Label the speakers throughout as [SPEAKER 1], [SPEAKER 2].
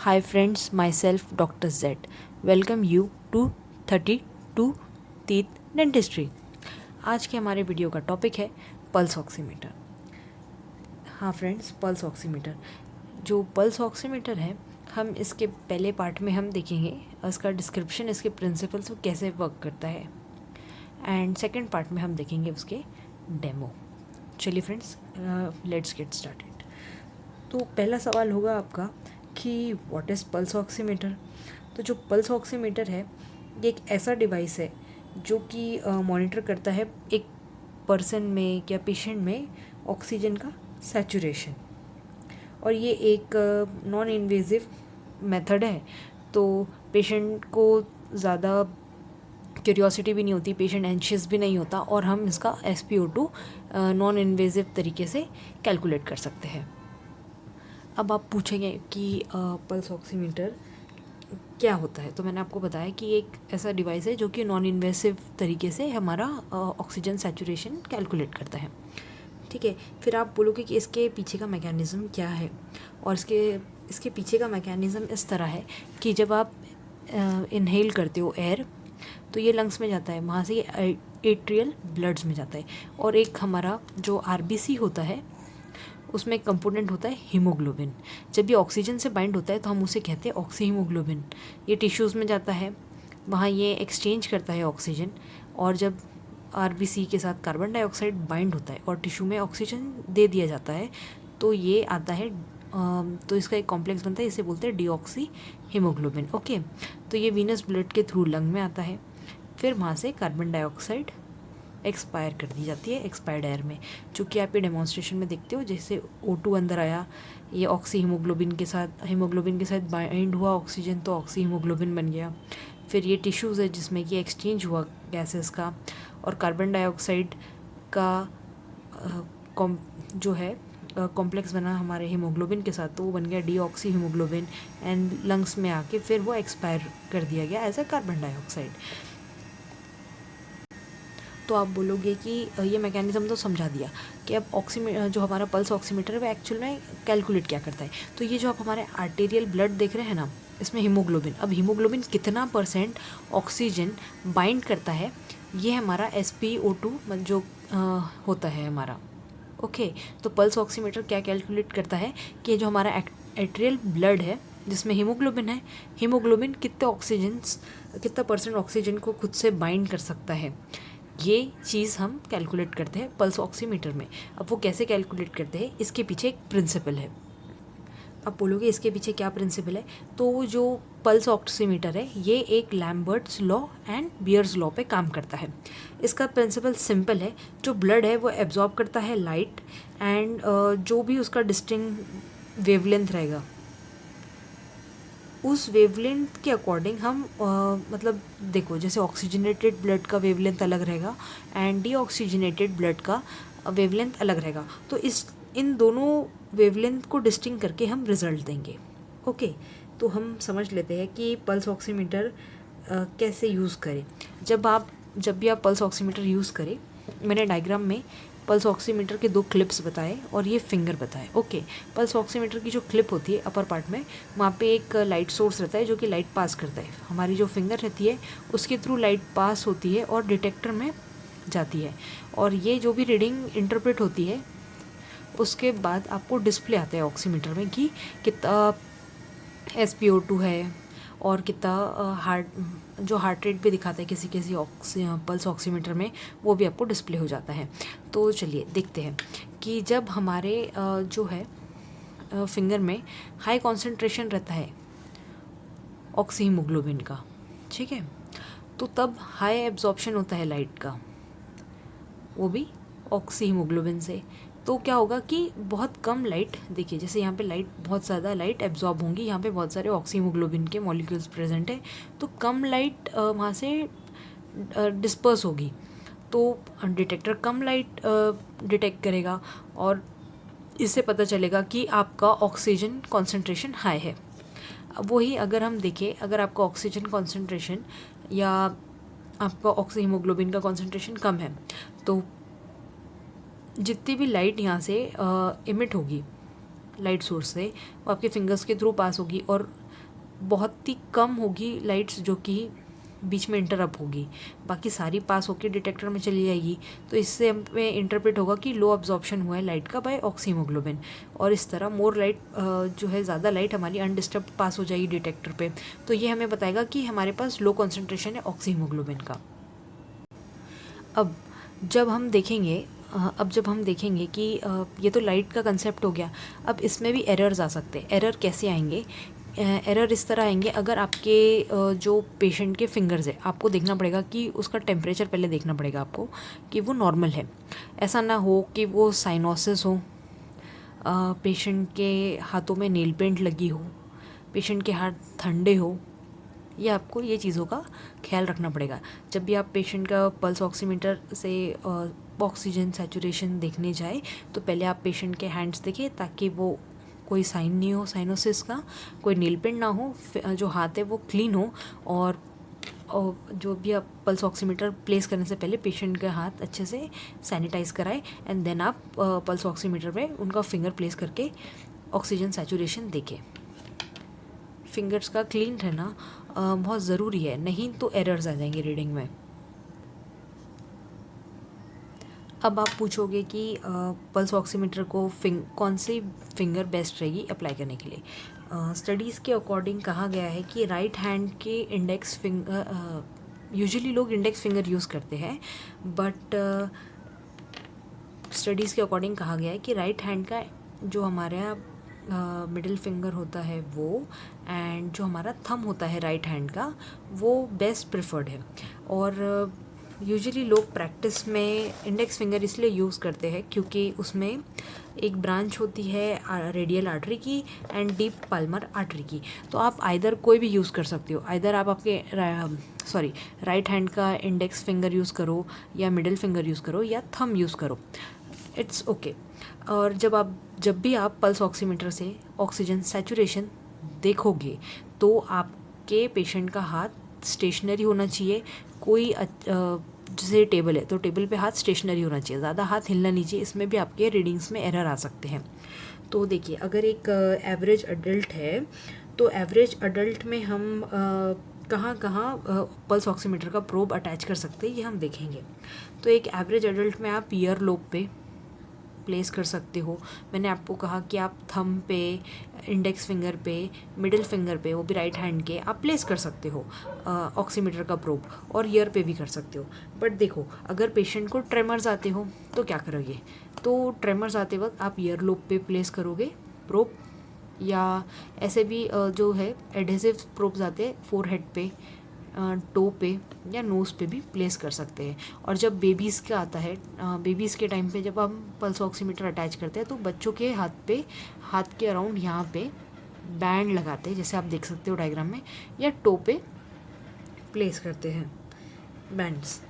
[SPEAKER 1] Hi friends, myself Dr. Z. Welcome you to 32th dentistry. आज के हमारे video का टॉपिक है पल्स ऑक्सीमीटर। हाँ फ्रेंड्स, पल्स ऑक्सीमीटर जो पल्स ऑक्सीमीटर है, हम इसके पहले पार्ट में हम देखेंगे इसका डिस्क्रिप्शन, इसके प्रिंसिपल्स, वो कैसे वर्क करता है, एंड सेकंड पार्ट में हम देखेंगे उसके डेमो। चलिए फ्रेंड्स, लेट्स गेट स्टार्टेड। तो पहला सवाल होगा आपका कि व्हाट इज़ पल्स ऑक्सीमीटर। तो जो पल्स ऑक्सीमीटर है, ये एक ऐसा डिवाइस है जो कि मॉनिटर करता है एक पर्सन में या पेशेंट में ऑक्सीजन का सैचुरेशन। और ये एक नॉन इन्वेजिव मेथड है, तो पेशेंट को ज़्यादा क्यूरियोसिटी भी नहीं होती, पेशेंट एंशियस भी नहीं होता, और हम इसका SpO2 नॉन इन्वेजिव तरीके से कैलकुलेट कर सकते हैं। अब आप पूछेंगे कि पल्स ऑक्सीमीटर क्या होता है। तो मैंने आपको बताया कि एक ऐसा डिवाइस है जो कि नॉन इन्वेसिव तरीके से हमारा ऑक्सीजन सैचुरेशन कैलकुलेट करता है। ठीक है, फिर आप बोलोगे कि इसके पीछे का मैकेनिज़्म क्या है। और इसके पीछे का मैकेनिज़्म इस तरह है कि जब आप इनहेल करते हो एयर, तो ये लंग्स में जाता है, वहाँ से ये एट्रियल ब्लड्स में जाता है, और एक हमारा जो RBC होता है उसमें एक कंपोनेंट होता है हीमोग्लोबिन। जब ये ऑक्सीजन से बाइंड होता है तो हम उसे कहते हैं ऑक्सी हीमोग्लोबिन। ये टिश्यूज़ में जाता है, वहाँ ये एक्सचेंज करता है ऑक्सीजन, और जब RBC के साथ कार्बन डाइऑक्साइड बाइंड होता है और टिश्यू में ऑक्सीजन दे दिया जाता है, तो ये आता है, तो इसका एक कॉम्प्लेक्स बनता है, इसे बोलते हैं डीऑक्सी हीमोग्लोबिन। ओके, तो ये वीनस ब्लड के थ्रू लंग में आता है, फिर वहाँ से कार्बन डाइऑक्साइड एक्सपायर कर दी जाती है एक्सपायर्ड एयर में, जो कि आप ये डेमोन्स्ट्रेशन में देखते हो। जैसे O2 अंदर आया, ये ऑक्सी हीमोग्लोबिन के साथ बाइंड हुआ ऑक्सीजन, तो ऑक्सी हीमोग्लोबिन बन गया। फिर ये टिश्यूज़ है जिसमें कि एक्सचेंज हुआ गैसेस का, और कार्बन डाइऑक्साइड का जो है कॉम्प्लेक्स बना हमारे हीमोग्लोबिन के साथ, तो वो बन गया डीऑक्सी हीमोग्लोबिन, एंड लंग्स में आके फिर वो एक्सपायर कर दिया गया एज अ कार्बन डाइऑक्साइड। तो आप बोलोगे कि ये मैकेनिज़्म तो समझा दिया कि अब जो हमारा पल्स ऑक्सीमीटर है वो एक्चुअल में कैलकुलेट क्या करता है। तो ये जो आप हमारे आर्टेरियल ब्लड देख रहे हैं ना, इसमें हीमोग्लोबिन, अब हीमोग्लोबिन कितना % ऑक्सीजन बाइंड करता है, ये हमारा SpO2 जो होता है हमारा। ओके, तो पल्स ऑक्सीमीटर क्या कैलकुलेट करता है कि जो हमारा एट्रियल ब्लड है जिसमें हीमोग्लोबिन है, हीमोग्लोबिन कितना % ऑक्सीजन को खुद से बाइंड कर सकता है, ये चीज़ हम कैलकुलेट करते हैं पल्स ऑक्सीमीटर में। अब वो कैसे कैलकुलेट करते हैं, इसके पीछे एक प्रिंसिपल है। अब बोलोगे इसके पीछे क्या प्रिंसिपल है, तो जो पल्स ऑक्सीमीटर है ये एक Lambert's law and bears law पे काम करता है। इसका प्रिंसिपल सिंपल है, जो ब्लड है वो एब्जॉर्ब करता है लाइट, एंड जो भी उसका डिस्टिंक्ट वेवलेंथ रहेगा, उस वेवलेंथ के अकॉर्डिंग हम मतलब देखो, जैसे ऑक्सीजनेटेड ब्लड का वेवलेंथ अलग रहेगा एंड डीऑक्सीजनेटेड ब्लड का वेवलेंथ अलग रहेगा, तो इन दोनों वेवलेंथ को डिस्टिंग करके हम रिजल्ट देंगे। ओके, तो हम समझ लेते हैं कि पल्स ऑक्सीमीटर कैसे यूज़ करें। जब भी आप पल्स ऑक्सीमीटर यूज़ करें, मैंने डायग्राम में पल्स ऑक्सीमीटर के 2 क्लिप्स बताए और ये फिंगर बताए। ओके, पल्स ऑक्सीमीटर की जो क्लिप होती है अपर पार्ट में, वहाँ पे एक लाइट सोर्स रहता है जो कि लाइट पास करता है। हमारी जो फिंगर रहती है उसके थ्रू लाइट पास होती है और डिटेक्टर में जाती है, और ये जो भी रीडिंग इंटरप्रेट होती है उसके बाद आपको डिस्प्ले आता है ऑक्सीमीटर में कि कितना SpO2 है, और कितना हार्ट रेट भी दिखाता है किसी पल्स ऑक्सीमीटर में, वो भी आपको डिस्प्ले हो जाता है। तो चलिए देखते हैं कि जब हमारे जो है फिंगर में हाई कॉन्सेंट्रेशन रहता है ऑक्सी हीमोग्लोबिन का, ठीक है, तो तब हाई एब्जॉर्प्शन होता है लाइट का, वो भी ऑक्सी हीमोग्लोबिन से। तो क्या होगा कि बहुत कम लाइट, देखिए जैसे यहाँ पे लाइट, बहुत ज़्यादा लाइट एब्जॉर्ब होंगी, यहाँ पे बहुत सारे ऑक्सी हीमोग्लोबिन के मॉलिक्यूल्स प्रेजेंट है, तो कम लाइट वहाँ से डिस्पर्स होगी, तो डिटेक्टर कम लाइट डिटेक्ट करेगा, और इससे पता चलेगा कि आपका ऑक्सीजन कॉन्सेंट्रेशन हाई है। अब वही अगर हम देखें, अगर आपका ऑक्सीजन कॉन्सेंट्रेशन या आपका ऑक्सी हीमोग्लोबिन का कॉन्सेंट्रेशन कम है, तो जितनी भी लाइट यहाँ से इमिट होगी लाइट सोर्स से, वो आपके फिंगर्स के थ्रू पास होगी, और बहुत ही कम होगी लाइट्स जो कि बीच में इंटरप्ट होगी, बाकी सारी पास होकर डिटेक्टर में चली जाएगी। तो इससे हमें इंटरप्रेट होगा कि लो अब्जॉर्प्शन हुआ है लाइट का बाय ऑक्सीमोग्लोबिन, और इस तरह मोर लाइट जो है ज़्यादा लाइट हमारी अनडिस्टर्ब पास हो जाएगी डिटेक्टर पे। तो ये हमें बताएगा कि हमारे पास लो कॉन्सेंट्रेशन है ऑक्सीमोग्लोबिन का। अब जब हम देखेंगे कि ये तो लाइट का कंसेप्ट हो गया, अब इसमें भी एरर्स आ सकते हैं। एरर कैसे आएंगे? एरर इस तरह आएंगे, अगर आपके जो पेशेंट के फिंगर्स है, आपको देखना पड़ेगा कि उसका टेम्परेचर पहले देखना पड़ेगा आपको कि वो नॉर्मल है। ऐसा ना हो कि वो साइनोसिस हो, पेशेंट के हाथों में नेल पेंट लगी हो, पेशेंट के हाथ ठंडे हो। ये आपको ये चीज़ों का ख्याल रखना पड़ेगा। जब भी आप पेशेंट का पल्स ऑक्सीमीटर से ऑक्सीजन सैचुरेशन देखने जाए तो पहले आप पेशेंट के हैंड्स देखें, ताकि वो कोई साइन नहीं हो साइनोसिस का, कोई नील पेंट ना हो, जो हाथ है वो क्लीन हो। और जो भी आप पल्स ऑक्सीमीटर प्लेस करने से पहले पेशेंट के हाथ अच्छे से सैनिटाइज़ कराएं, एंड देन आप पल्स ऑक्सीमीटर पे उनका फिंगर प्लेस करके ऑक्सीजन सैचुरेशन देखें। फिंगर्स का क्लीन रहना बहुत ज़रूरी है, नहीं तो एरर्स आ जाएंगे रीडिंग में। अब आप पूछोगे कि पल्स ऑक्सीमीटर को कौन सी फिंगर बेस्ट रहेगी अप्लाई करने के लिए। स्टडीज़ के अकॉर्डिंग कहा गया है कि राइट हैंड के इंडेक्स फिंगर, यूजुअली लोग इंडेक्स फिंगर यूज़ करते हैं, बट स्टडीज़ के अकॉर्डिंग कहा गया है कि राइट हैंड का जो हमारा मिडिल फिंगर होता है वो, एंड जो हमारा थंब होता है राइट हैंड का, वो बेस्ट प्रेफर्ड है। और यूजुअली लोग प्रैक्टिस में इंडेक्स फिंगर इसलिए यूज़ करते हैं क्योंकि उसमें एक ब्रांच होती है रेडियल आर्टरी की एंड डीप पाल्मर आर्टरी की। तो आप आइदर कोई भी यूज़ कर सकते हो, आइदर आप आपके राइट हैंड का इंडेक्स फिंगर यूज़ करो, या मिडिल फिंगर यूज़ करो, या थंब यूज़ करो, इट्स ओके। और जब भी आप पल्स ऑक्सीमीटर से ऑक्सीजन सैचुरेशन देखोगे तो आपके पेशेंट का हाथ स्टेशनरी होना चाहिए। कोई जैसे टेबल है तो टेबल पे हाथ स्टेशनरी होना चाहिए, ज़्यादा हाथ हिलना नहीं चाहिए। इसमें भी आपके रीडिंग्स में एरर आ सकते हैं। तो देखिए, अगर एक एवरेज अडल्ट है तो एवरेज अडल्ट में हम कहाँ पल्स ऑक्सीमीटर का प्रोब अटैच कर सकते हैं, ये हम देखेंगे। तो एक एवरेज अडल्ट में आप ईयर लोब पे प्लेस कर सकते हो। मैंने आपको कहा कि आप थंब पे, इंडेक्स फिंगर पे, मिडिल फिंगर पे, वो भी राइट हैंड के, आप प्लेस कर सकते हो ऑक्सीमीटर का प्रोब, और ईयर पे भी कर सकते हो। बट देखो, अगर पेशेंट को ट्रेमर्स आते हो तो क्या करोगे? तो ट्रेमर्स आते वक्त आप ईयर लोब पे प्लेस करोगे प्रोब, या ऐसे भी जो है एडहेसिव प्रोब्स आते हैं फोरहेड पे, टो पे, या नोज़ पे भी प्लेस कर सकते हैं। और जब बेबीज़ का आता है, बेबीज़ के टाइम पे जब हम पल्स ऑक्सीमीटर अटैच करते हैं तो बच्चों के हाथ के अराउंड यहाँ पे बैंड लगाते हैं, जैसे आप देख सकते हो डायग्राम में, या टो पे प्लेस करते हैं बैंड्स।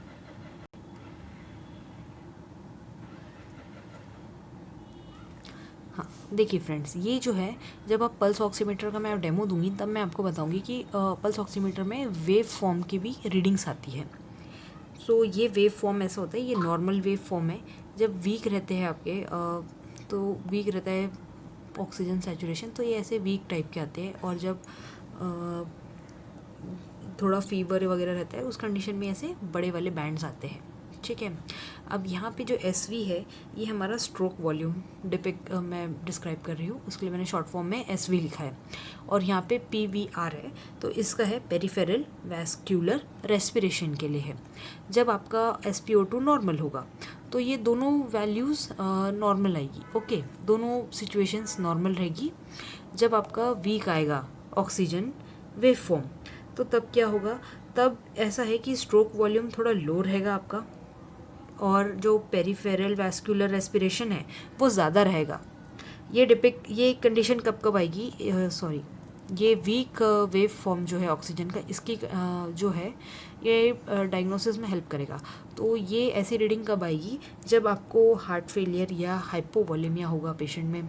[SPEAKER 1] हाँ, देखिए फ्रेंड्स, ये जो है, जब आप पल्स ऑक्सीमीटर का मैं डेमो दूंगी तब मैं आपको बताऊंगी कि पल्स ऑक्सीमीटर में वेव फॉर्म की भी रीडिंग्स आती है। सो ये वेव फॉर्म ऐसा होता है, ये नॉर्मल वेव फॉर्म है। जब वीक रहते हैं आपके तो वीक रहता है ऑक्सीजन सैचुरेशन, तो ये ऐसे वीक टाइप के आते हैं। और जब थोड़ा फीवर वगैरह रहता है उस कंडीशन में ऐसे बड़े वाले बैंड्स आते हैं, ठीक है। अब यहाँ पे जो SV है, ये हमारा स्ट्रोक वॉल्यूम मैं डिस्क्राइब कर रही हूँ, उसके लिए मैंने शॉर्ट फॉर्म में SV लिखा है। और यहाँ पे PVR है, तो इसका है पेरिफेरल वैस्कुलर रेस्पिरेशन के लिए है। जब आपका SpO2 नॉर्मल होगा तो ये दोनों वैल्यूज़ नॉर्मल आएगी, ओके, दोनों सिचुएशंस नॉर्मल रहेगी। जब आपका वीक आएगा ऑक्सीजन वेव फॉर्म, तो तब क्या होगा? तब ऐसा है कि स्ट्रोक वॉल्यूम थोड़ा लो रहेगा आपका, और जो पेरिफेरल वैस्कुलर रेस्पिरेशन है वो ज़्यादा रहेगा। ये कंडीशन कब आएगी? ये वीक वेव फॉर्म जो है ऑक्सीजन का, इसकी जो है ये डायग्नोसिस में हेल्प करेगा। तो ये ऐसी रीडिंग कब आएगी? जब आपको हार्ट फेलियर या हाइपोवोलेमिया होगा पेशेंट में।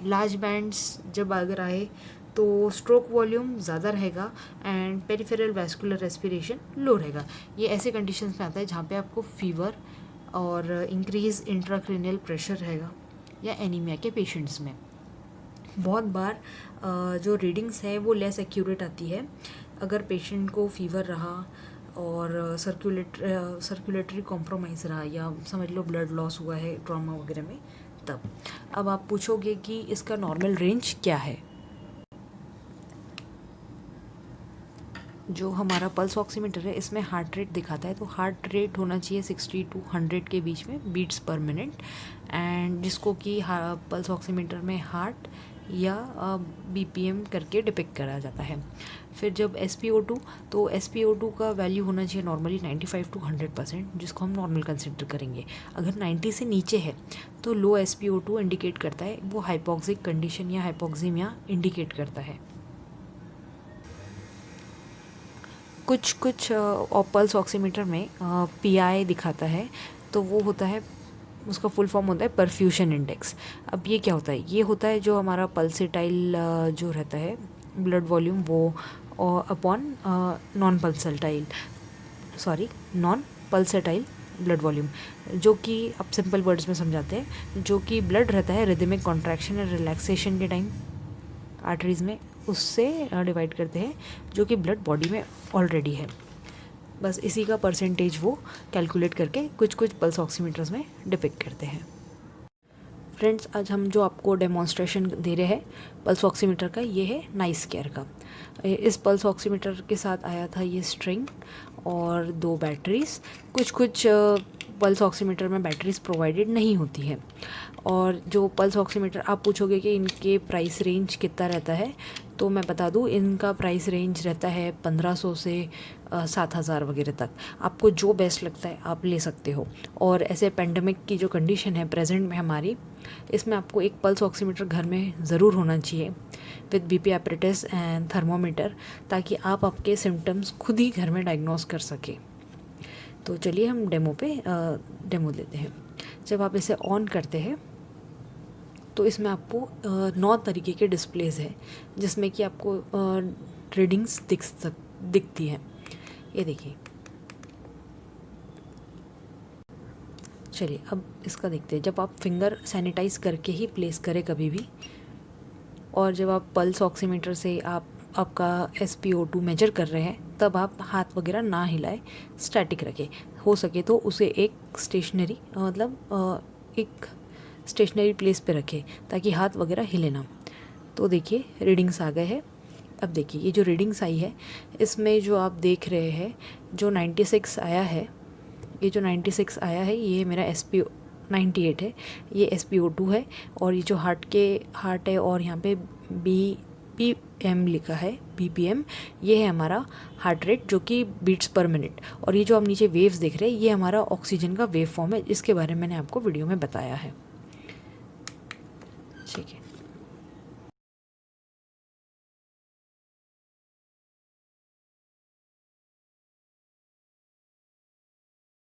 [SPEAKER 1] लार्ज बैंड्स जब अगर आए तो स्ट्रोक वॉल्यूम ज़्यादा रहेगा एंड पेरिफेरल वैस्कुलर रेस्पिरेशन लो रहेगा। ये ऐसे कंडीशंस में आता है जहाँ पे आपको फीवर और इंक्रीज इंट्राक्रेनियल प्रेशर रहेगा, या एनीमिया के पेशेंट्स में। बहुत बार जो रीडिंग्स है वो लेस एक्यूरेट आती है अगर पेशेंट को फीवर रहा और सर्कुलेटरी कॉम्प्रोमाइज़ रहा या समझ लो ब्लड लॉस हुआ है ट्रॉमा वगैरह में तब। अब आप पूछोगे कि इसका नॉर्मल रेंज क्या है। जो हमारा पल्स ऑक्सीमीटर है इसमें हार्ट रेट दिखाता है, तो हार्ट रेट होना चाहिए 60 to 100 के बीच में बीट्स पर मिनट, एंड जिसको कि पल्स ऑक्सीमीटर में हार्ट या बीपीएम करके डिपिक्ट करा जाता है। फिर जब SpO2, तो SpO2 का वैल्यू होना चाहिए नॉर्मली 95 to 100%, जिसको हम नॉर्मल कंसिडर करेंगे। अगर 90 से नीचे है तो लो SpO2 इंडिकेट करता है, वो हाइपोक्सिक कंडीशन या हाइपोक्सीमिया इंडिकेट करता है। कुछ पल्स ऑक्सीमीटर में PI दिखाता है, तो वो होता है, उसका फुल फॉर्म होता है परफ्यूशन इंडेक्स। अब ये क्या होता है? ये होता है जो हमारा पल्सेटाइल जो रहता है ब्लड वॉल्यूम वो upon non pulsatile blood volume, जो कि अब सिंपल वर्ड्स में समझाते हैं, जो कि ब्लड रहता है रिदमिक कॉन्ट्रैक्शन और रिलैक्सेशन के टाइम आर्टरीज में, उससे डिवाइड करते हैं जो कि ब्लड बॉडी में ऑलरेडी है। बस इसी का परसेंटेज वो कैलकुलेट करके कुछ पल्स ऑक्सीमीटर्स में डिपिक्ट करते हैं। फ्रेंड्स, आज हम जो आपको डेमोन्स्ट्रेशन दे रहे हैं पल्स ऑक्सीमीटर का, ये है नाइस केयर का। इस पल्स ऑक्सीमीटर के साथ आया था ये स्ट्रिंग और 2 बैटरीज। कुछ पल्स ऑक्सीमीटर में बैटरीज प्रोवाइडेड नहीं होती है। और जो पल्स ऑक्सीमीटर, आप पूछोगे कि इनके प्राइस रेंज कितना रहता है, तो मैं बता दूं इनका प्राइस रेंज रहता है 1500 से 7000 वगैरह तक। आपको जो बेस्ट लगता है आप ले सकते हो। और ऐसे पेंडेमिक की जो कंडीशन है प्रेजेंट में हमारी, इसमें आपको एक पल्स ऑक्सीमीटर घर में ज़रूर होना चाहिए with BP apparatus and thermometer, ताकि आप आपके सिम्टम्स खुद ही घर में डायग्नोस कर सकें। तो चलिए हम डेमो लेते हैं। जब आप इसे ऑन करते हैं तो इसमें आपको 9 तरीके के डिस्प्लेज है, जिसमें कि आपको रीडिंग्स दिखती है। ये देखिए। चलिए अब इसका देखते हैं। जब आप फिंगर सैनिटाइज करके ही प्लेस करें कभी भी, और जब आप पल्स ऑक्सीमीटर से आपका SpO2 मेजर कर रहे हैं, तब आप हाथ वगैरह ना हिलाएं, स्टैटिक रखें। हो सके तो उसे एक स्टेशनरी प्लेस पे रखें ताकि हाथ वगैरह हिले ना। तो देखिए रीडिंग्स आ गए हैं। अब देखिए ये जो रीडिंग्स आई है, इसमें जो आप देख रहे हैं जो 96 आया है, ये मेरा 98 है, ये SpO2 है। और ये जो हार्ट है और यहाँ पे BPM लिखा है, BPM, ये है हमारा हार्ट रेट जो कि बीट्स पर मिनट। और ये जो आप नीचे वेव्स देख रहे हैं, ये हमारा ऑक्सीजन का वेव फॉर्म है, इसके बारे में मैंने आपको वीडियो में बताया है। ठीक है।